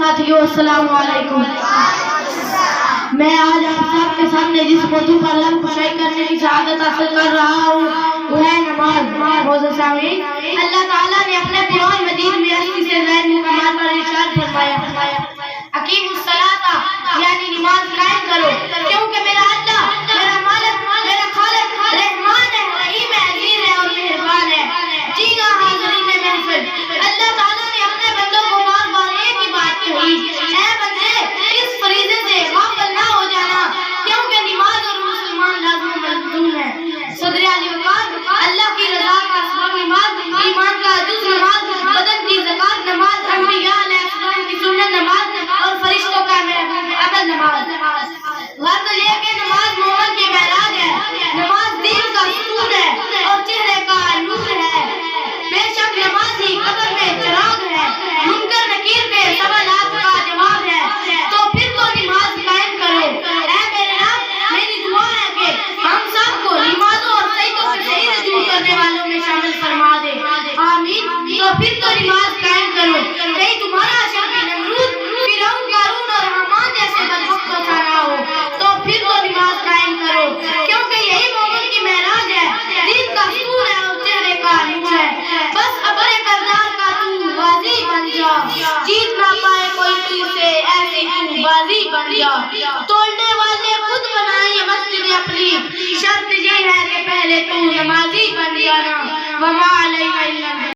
साथियों अस्सलाम वालेकुम। मैं आज आप सब के सामने जिस मौजू पर लफ्ज़ कुशाई करने की शहादत हासिल कर रहा हूँ वो है नमाज। अल्लाह ताला ने अपने कुरान मजीद में 80 से ज़ायद मुकामात पर इरशाद फरमाया अकीमुस्सलाता यानी नमाज कायम करो, क्योंकि मेरा अल्लाह, मेरा मालिक, मेरा खालिक रहमान है, रहीम है, अजीज है और मेहरबान है। जी हाँ हाज़रीन महफिल, अल्लाह ताला ने अपने बंदों को बार बार एक ही बात कही, ऐ बंदे इस फरीज़े से गाफिल ना हो जाना, क्योंकि नमाज और मुसलमान लाज़िम मलज़ूम है। सदर आली वक़ार अल्लाह की रज़ा का सबब नमाज, ईमान का जुज़ नमाज, बदन की ज़कात नमाज, अंबिया अलैहिस्सलाम की सुन्नत नमाज और फरिश्तों का अमल नमाज। गर्द ये कि नमाज मोमिन के महराज है, नमाज दीन का सुतून है और चेहरे का नूर है। बेशक नमाज ही कब्र में चिराग है, मुनकर नकीर के सवालात का जवाब है। तो फिर तो नमाज कायम करो। ऐ मेरे रब, मेरी दुआ है कि हम सबको नमाज़ों और सजदों में सही रजू करने वालों में शामिल फरमा दे, आमीन। तो फिर तो नमाज कायम करो, कहीं तुम्हारा शर्म नमरूद, फिरौन, कारून और हामान जैसे बदबख्तों सा ना हो। तो फिर तो नमाज कायम करो, क्योंकि यही मोमिन की महराज है, दीन का सूर है और चेहरे का नूर है। बस अपने करदार का तू बाजी बन जा, जीत ना पाए कोई तुझसे, ऐसी तू बाजी बन जा। तोड़